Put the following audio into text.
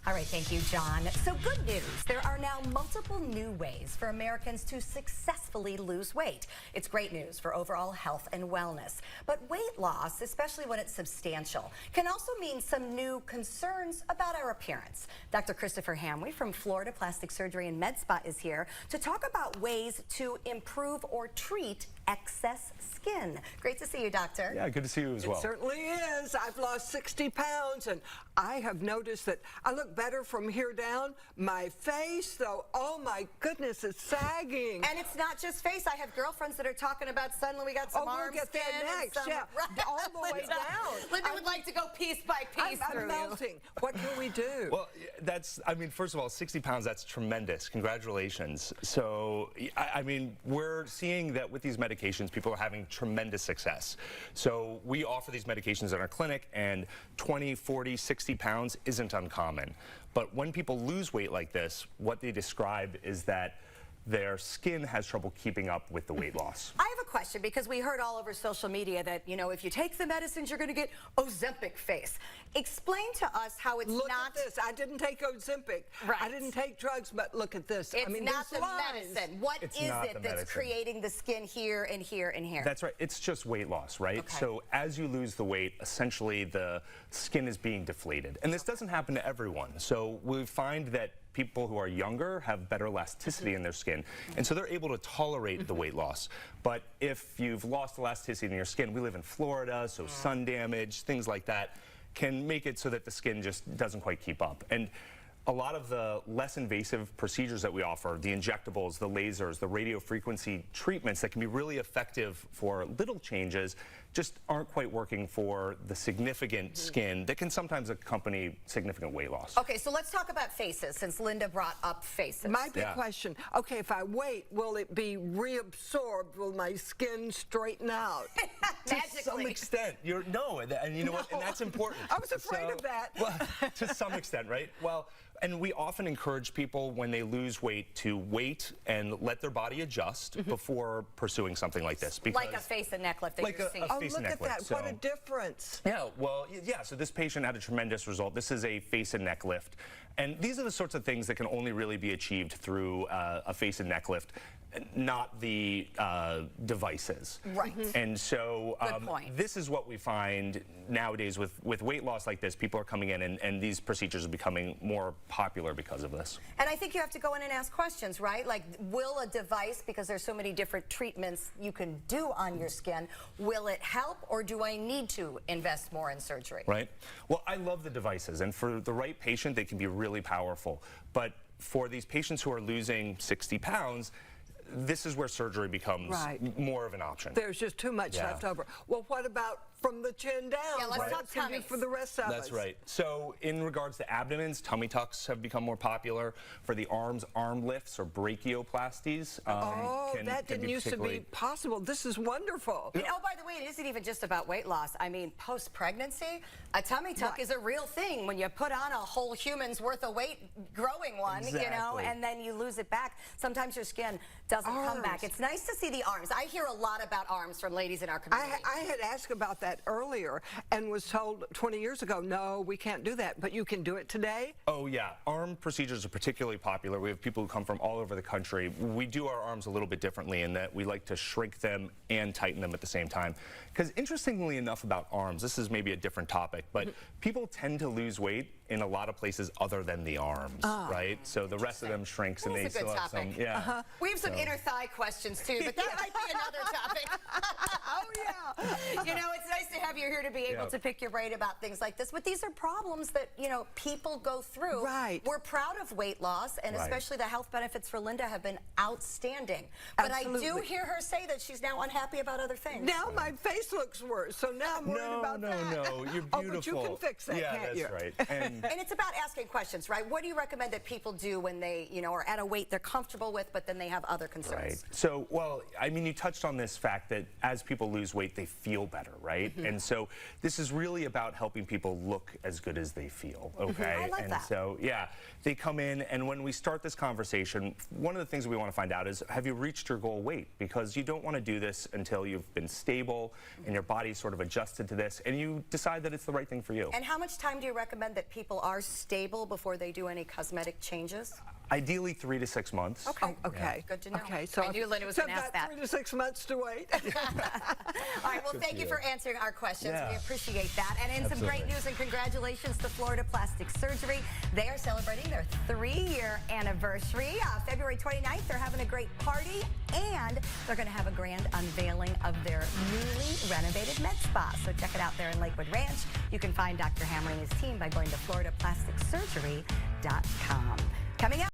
All right, thank you, John. So good news. There are now multiple new ways for Americans to successfully lose weight. It's great news for overall health and wellness. But weight loss, especially when it's substantial, can also mean some new concerns about our appearance. Dr. Christopher Hamwee from Florida Plastic Surgery and Med Spa is here to talk about ways to improve or treat excess skin. Great to see you, doctor. Yeah, good to see you as well. It certainly is. I've lost 60 pounds, and I have noticed that I look better from here down. My face, though, oh my goodness, it's sagging. And it's not just face. I have girlfriends that are talking about suddenly we got some arms, we'll get there next. Some, yeah, right, all the way down. Linda would like to go piece by piece I'm melting. What can we do? Well, I mean, first of all, 60 pounds, that's tremendous. Congratulations. So, I mean, we're seeing that with these medications, people are having tremendous success. So we offer these medications in our clinic, and 20, 40, 60 pounds isn't uncommon. But when people lose weight like this, what they describe is that their skin has trouble keeping up with the weight loss. I have a question, because we heard all over social media that, you know, if you take the medicines, you're going to get Ozempic face. Explain to us how it's look not... Look at this. I didn't take Ozempic. Right. I didn't take drugs, but look at this. It's I mean, not the lines. medicine. What It's is not it the that's medicine. creating the skin here and here and here? That's right. It's just weight loss, right? Okay. So as you lose the weight, essentially the skin is being deflated. And this doesn't happen to everyone. So we find that people who are younger have better elasticity in their skin, and so they're able to tolerate the weight loss. But if you've lost elasticity in your skin, we live in Florida, so sun damage, things like that, can make it so that the skin just doesn't quite keep up. And a lot of the less invasive procedures that we offer, the injectables, the lasers, the radiofrequency treatments that can be really effective for little changes, just aren't quite working for the significant skin that can sometimes accompany significant weight loss. Okay, so let's talk about faces, since Linda brought up faces. My big question, okay, if I wait, will it be reabsorbed? Will my skin straighten out? Magically. To some extent. And you know what, and that's important. I was afraid of that. Well, to some extent, right? Well, and we often encourage people when they lose weight to wait and let their body adjust before pursuing something like this. Because like a face and neck lift that you're seeing. Oh, look at that. What a difference. Yeah, well, yeah, so this patient had a tremendous result. This is a face and neck lift. And these are the sorts of things that can only really be achieved through a face and neck lift, not the devices. Right. And so this is what we find nowadays with weight loss like this. People are coming in, and these procedures are becoming more popular because of this. And I think you have to go in and ask questions, right? Like, will a device, because there's so many different treatments you can do on your skin, will it help, or do I need to invest more in surgery? Right. Well, I love the devices, and for the right patient, they can be really powerful. But for these patients who are losing 60 pounds, this is where surgery becomes more of an option. There's just too much left over. Well, what about from the chin down? Yeah, let's talk tummies. For the rest of us. That's right. So in regards to abdomens, tummy tucks have become more popular. For the arms, arm lifts or brachioplasties. That didn't used to be possible. This is wonderful. And oh, by the way, it isn't even just about weight loss. I mean, post-pregnancy, a tummy tuck is a real thing. When you put on a whole human's worth of weight, growing one, you know, and then you lose it back. Sometimes your skin doesn't come back. It's nice to see the arms. I hear a lot about arms from ladies in our community. I had asked about that earlier and was told 20 years ago, no, we can't do that, but you can do it today? Oh yeah, arm procedures are particularly popular. We have people who come from all over the country. We do our arms a little bit differently in that we like to shrink them and tighten them at the same time. Because interestingly enough about arms, this is maybe a different topic, but people tend to lose weight in a lot of places other than the arms, right? So the rest of them shrinks and they still have some, We have some inner thigh questions too, but that might be another topic. Oh yeah. You know, it's nice to have you here to be able to pick your brain about things like this, but these are problems that, you know, people go through. Right. We're proud of weight loss, and especially the health benefits for Linda have been outstanding. But I do hear her say that she's now unhappy about other things. Now my face looks worse, so now I'm worried about that. No, you're beautiful. Oh, but you can fix that, can't you? Yeah, that's right. And it's about asking questions, right? What do you recommend that people do when they, you know, are at a weight they're comfortable with, but then they have other concerns? Right. So, well, I mean, you touched on this fact that as people lose weight, they feel better, right? And so this is really about helping people look as good as they feel, okay? I like that. So, yeah, they come in, and when we start this conversation, one of the things we want to find out is, have you reached your goal weight? Because you don't want to do this until you've been stable and your body's sort of adjusted to this, and you decide that it's the right thing for you. And how much time do you recommend that people people are stable before they do any cosmetic changes? Ideally 3 to 6 months. Okay. Oh, okay. Good to know. Okay, so I knew Linda was so going to ask I've got that. 3 to 6 months to wait. All right, well, thank you for answering our questions. Yeah. We appreciate that. And in some great news, and congratulations to Florida Plastic Surgery. They are celebrating their 3-year anniversary. February 29th, they're having a great party, and they're going to have a grand unveiling of their newly renovated med spa. So check it out there in Lakewood Ranch. You can find Dr. Hammer and his team by going to floridaplasticsurgery.com. Coming up.